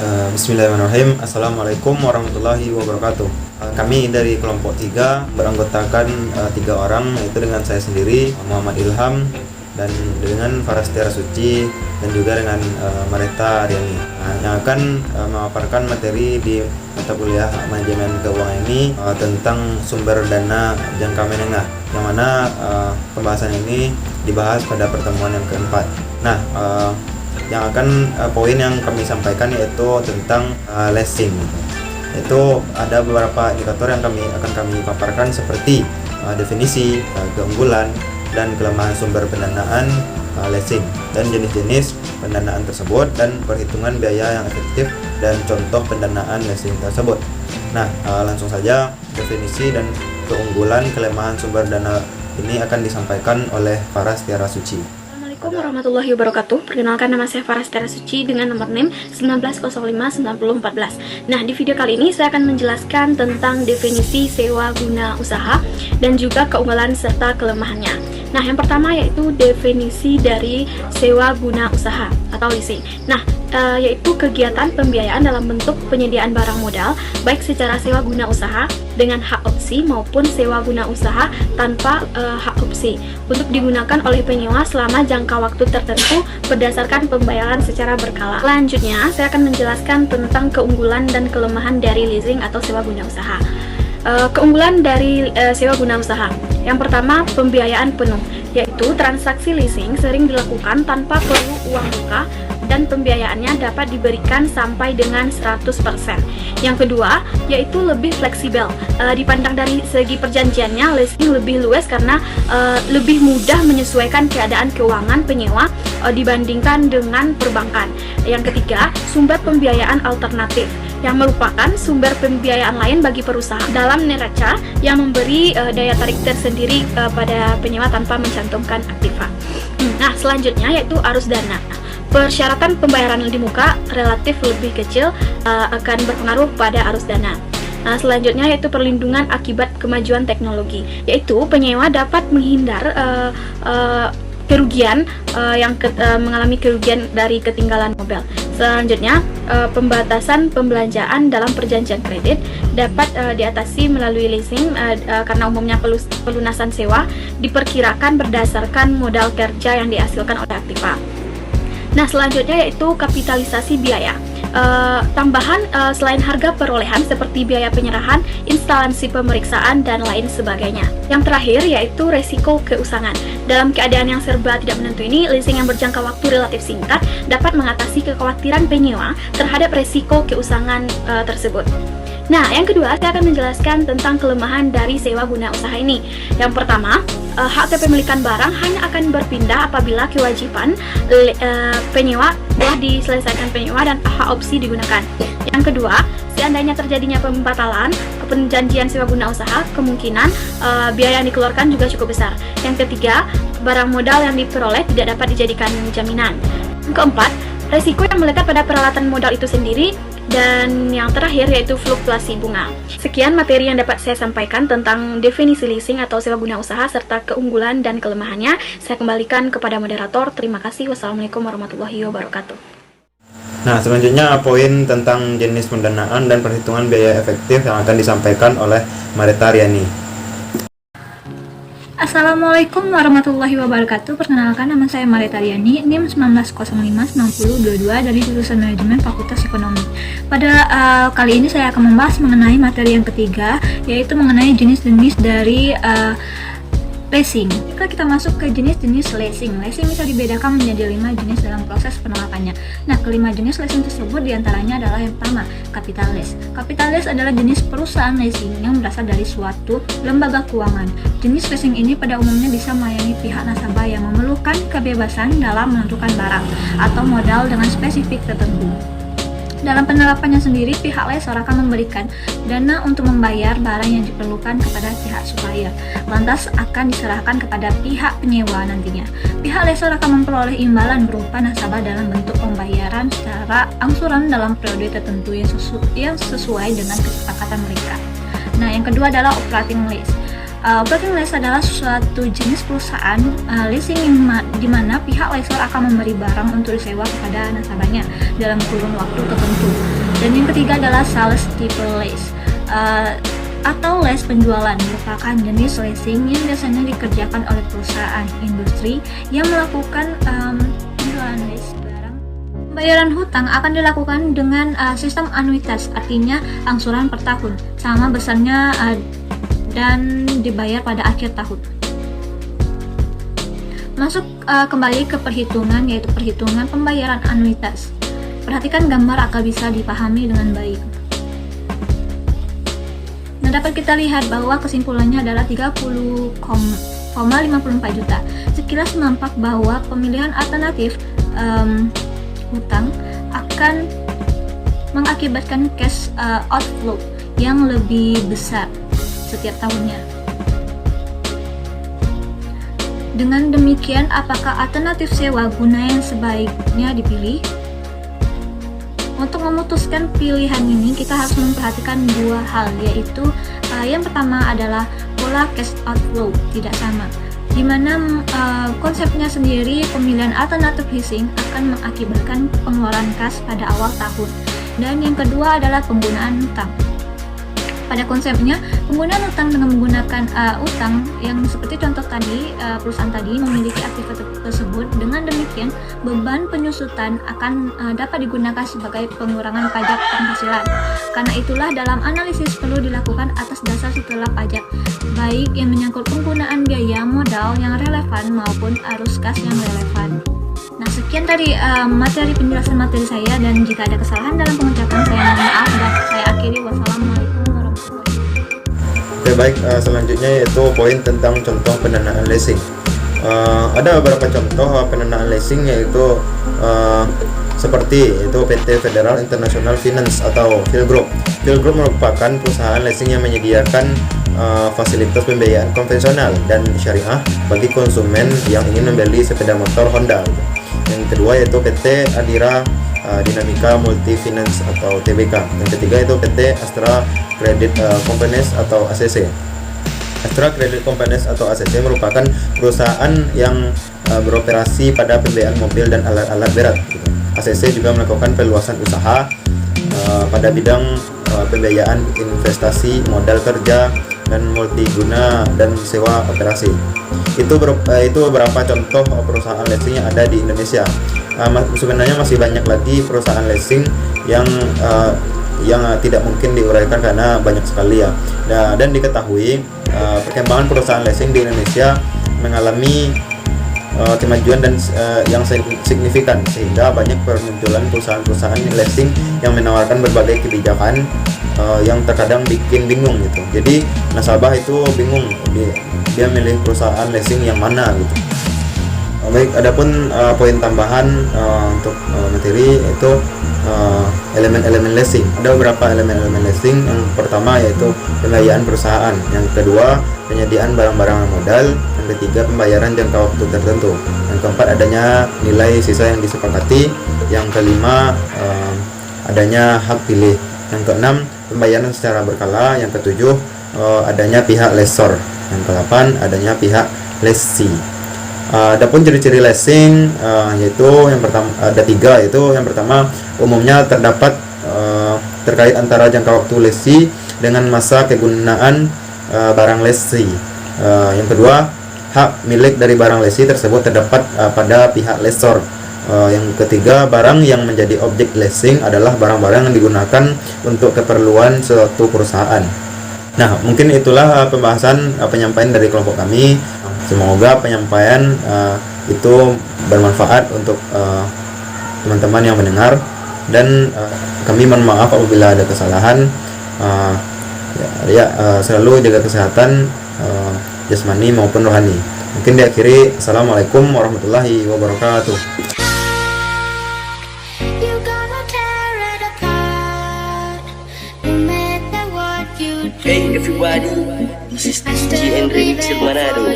Bismillahirrahmanirrahim. Assalamualaikum warahmatullahi wabarakatuh. Kami dari kelompok 3 beranggotakan 3 orang, yaitu dengan saya sendiri, Muhammad Ilham, dan dengan Faras Tiara Suci, dan juga dengan Mareta Aryani, yang akan memaparkan materi di mata kuliah manajemen keuangan ini tentang sumber dana jangka menengah, yang mana pembahasan ini dibahas pada pertemuan yang keempat. Nah, yang akan poin yang kami sampaikan yaitu tentang leasing. Itu ada beberapa indikator yang akan kami paparkan, seperti definisi, keunggulan dan kelemahan sumber pendanaan leasing, dan jenis-jenis pendanaan tersebut, dan perhitungan biaya yang efektif dan contoh pendanaan leasing tersebut. Nah, langsung saja, definisi dan keunggulan kelemahan sumber dana ini akan disampaikan oleh Faras Tiara Suci. Assalamualaikum warahmatullahi wabarakatuh. Perkenalkan, nama saya Faras Tiara Suci dengan nomor NIM 19059014. Nah, di video kali ini saya akan menjelaskan tentang definisi sewa guna usaha dan juga keunggulan serta kelemahannya. Nah, yang pertama yaitu definisi dari sewa guna usaha atau leasing. Nah, yaitu kegiatan pembiayaan dalam bentuk penyediaan barang modal, baik secara sewa guna usaha dengan hak opsi maupun sewa guna usaha tanpa hak opsi, untuk digunakan oleh penyewa selama jangka waktu tertentu berdasarkan pembayaran secara berkala. Selanjutnya, saya akan menjelaskan tentang keunggulan dan kelemahan dari leasing atau sewa guna usaha. Keunggulan dari sewa guna usaha. Yang pertama, pembiayaan penuh, yaitu transaksi leasing sering dilakukan tanpa perlu uang muka dan pembiayaannya dapat diberikan sampai dengan 100%. Yang kedua, yaitu lebih fleksibel. Dipandang dari segi perjanjiannya, leasing lebih luas karena lebih mudah menyesuaikan keadaan keuangan penyewa dibandingkan dengan perbankan. Yang ketiga, sumber pembiayaan alternatif, yang merupakan sumber pembiayaan lain bagi perusahaan dalam neraca yang memberi daya tarik tersendiri pada penyewa tanpa mencantumkan aktiva. Nah, selanjutnya yaitu arus dana. Persyaratan pembayaran di muka relatif lebih kecil akan berpengaruh pada arus dana. Nah, selanjutnya yaitu perlindungan akibat kemajuan teknologi, yaitu penyewa dapat menghindar kerugian mengalami kerugian dari ketinggalan mobil. Selanjutnya, pembatasan pembelanjaan dalam perjanjian kredit dapat diatasi melalui leasing karena umumnya pelunasan sewa diperkirakan berdasarkan modal kerja yang dihasilkan oleh aktiva. Nah, selanjutnya yaitu kapitalisasi biaya. Tambahan selain harga perolehan seperti biaya penyerahan, instalasi pemeriksaan, dan lain sebagainya. Yang terakhir yaitu resiko keusangan. Dalam keadaan yang serba tidak menentu ini, leasing yang berjangka waktu relatif singkat dapat mengatasi kekhawatiran penyewa terhadap resiko keusangan tersebut. Nah, yang kedua, saya akan menjelaskan tentang kelemahan dari sewa guna usaha ini. Yang pertama, hak kepemilikan barang hanya akan berpindah apabila kewajiban penyewa telah diselesaikan penyewa dan hak opsi digunakan. Yang kedua, seandainya terjadinya pembatalan perjanjian sewa guna usaha, kemungkinan biaya yang dikeluarkan juga cukup besar. Yang ketiga, barang modal yang diperoleh tidak dapat dijadikan jaminan. Yang keempat, resiko yang melekat pada peralatan modal itu sendiri. Dan yang terakhir yaitu fluktuasi bunga. Sekian materi yang dapat saya sampaikan tentang definisi leasing atau sewa guna usaha serta keunggulan dan kelemahannya. Saya kembalikan kepada moderator. Terima kasih. Wassalamualaikum warahmatullahi wabarakatuh. Nah, selanjutnya poin tentang jenis pendanaan dan perhitungan biaya efektif yang akan disampaikan oleh Mareta Aryani. Assalamualaikum warahmatullahi wabarakatuh. Perkenalkan, nama saya Mareta Aryani, NIM 19059022 dari jurusan Manajemen Fakultas Ekonomi. Pada kali ini saya akan membahas mengenai materi yang ketiga, yaitu mengenai jenis-jenis dari leasing. Jika kita masuk ke jenis-jenis leasing bisa dibedakan menjadi 5 jenis dalam proses penerapannya. Nah, kelima jenis leasing tersebut diantaranya adalah yang pertama, capital lease. Capital lease adalah jenis perusahaan leasing yang berasal dari suatu lembaga keuangan. Jenis leasing ini pada umumnya bisa melayani pihak nasabah yang memerlukan kebebasan dalam menentukan barang atau modal dengan spesifik tertentu. Dalam penerapannya sendiri, pihak lessor akan memberikan dana untuk membayar barang yang diperlukan kepada pihak supplier, lantas akan diserahkan kepada pihak penyewa nantinya. Pihak lessor akan memperoleh imbalan berupa nasabah dalam bentuk pembayaran secara angsuran dalam periode tertentu yang sesuai dengan kesepakatan mereka. Nah, yang kedua adalah operating lease. Operating lease adalah suatu jenis perusahaan leasing di mana pihak lessor akan memberi barang untuk disewa kepada nasabahnya dalam kurun waktu tertentu. Dan yang ketiga adalah sales type lease atau les penjualan, merupakan jenis leasing yang biasanya dikerjakan oleh perusahaan industri yang melakukan penjualan lease barang. Pembayaran hutang akan dilakukan dengan sistem anuitas, artinya angsuran per tahun sama besarnya dan dibayar pada akhir tahun. Masuk kembali ke perhitungan, yaitu perhitungan pembayaran anuitas. Perhatikan gambar agar bisa dipahami dengan baik. Nah, dapat kita lihat bahwa kesimpulannya adalah 30,54 juta. Sekilas nampak bahwa pemilihan alternatif hutang akan mengakibatkan cash outflow yang lebih besar setiap tahunnya. Dengan demikian, apakah alternatif sewa guna yang sebaiknya dipilih? Untuk memutuskan pilihan ini, kita harus memperhatikan dua hal, yaitu yang pertama adalah pola cash outflow tidak sama, di mana konsepnya sendiri pemilihan alternatif leasing akan mengakibatkan pengeluaran kas pada awal tahun. Dan yang kedua adalah penggunaan hutang. Pada konsepnya, penggunaan utang dengan menggunakan utang yang seperti contoh tadi, perusahaan tadi memiliki aktivitas tersebut. Dengan demikian, beban penyusutan akan dapat digunakan sebagai pengurangan pajak penghasilan. Karena itulah dalam analisis perlu dilakukan atas dasar setelah pajak, baik yang menyangkut penggunaan biaya modal yang relevan maupun arus kas yang relevan. Nah, sekian tadi materi penjelasan materi saya, dan jika ada kesalahan dalam pengucapan saya mohon maaf, dan saya akhiri. Wassalamualaikum warahmatullahi wabarakatuh. Oke, baik, selanjutnya yaitu poin tentang contoh pendanaan leasing. Ada beberapa contoh pendanaan leasing, yaitu seperti itu PT Federal International Finance atau Philgroup. Philgroup merupakan perusahaan leasing yang menyediakan fasilitas pembiayaan konvensional dan syariah bagi konsumen yang ingin membeli sepeda motor Honda. Yang kedua yaitu PT Adira Dinamika Multi Finance atau TBK. Yang ketiga itu PT Astra Credit Companies atau ACC. Astra Credit Companies atau ACC merupakan perusahaan yang beroperasi pada pembiayaan mobil dan alat-alat berat. ACC juga melakukan perluasan usaha pada bidang pembiayaan investasi, modal kerja, dan multiguna dan sewa operasi. Itu beberapa contoh perusahaan leasing yang ada di Indonesia. Sebenarnya masih banyak lagi perusahaan leasing yang tidak mungkin diuraikan karena banyak sekali ya. Dan diketahui perkembangan perusahaan leasing di Indonesia mengalami kemajuan dan yang signifikan, sehingga banyak permunculan perusahaan-perusahaan leasing yang menawarkan berbagai kebijakan yang terkadang bikin bingung gitu. Jadi nasabah itu bingung dia milih perusahaan leasing yang mana gitu. Baik, adapun poin tambahan untuk materi itu elemen-elemen leasing. Ada beberapa elemen-elemen leasing. Yang pertama yaitu pembiayaan perusahaan. Yang kedua, penyediaan barang-barang modal. Yang ketiga, pembayaran jangka waktu tertentu. Yang keempat, adanya nilai sisa yang disepakati. Yang kelima, adanya hak pilih. Yang keenam, pembayaran secara berkala. Yang ketujuh, adanya pihak lessor. Yang kedelapan, adanya pihak lessee. Adapun ciri-ciri leasing yaitu yang pertama ada tiga, yaitu yang pertama umumnya terdapat terkait antara jangka waktu lessee dengan masa kegunaan barang lessee. Yang kedua, hak milik dari barang lessee tersebut terdapat pada pihak lessor. Yang ketiga, barang yang menjadi objek leasing adalah barang-barang yang digunakan untuk keperluan suatu perusahaan. Nah, mungkin itulah pembahasan penyampaian dari kelompok kami. Semoga penyampaian itu bermanfaat untuk teman-teman yang mendengar, dan kami mohon maaf apabila ada kesalahan. Selalu jaga kesehatan jasmani maupun rohani. Mungkin diakhiri, assalamualaikum warahmatullahi wabarakatuh. Hey everybody, this is DJ Henry Manado.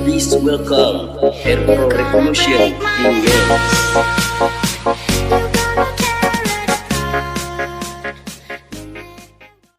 Please welcome Air Pro Revolution in Games.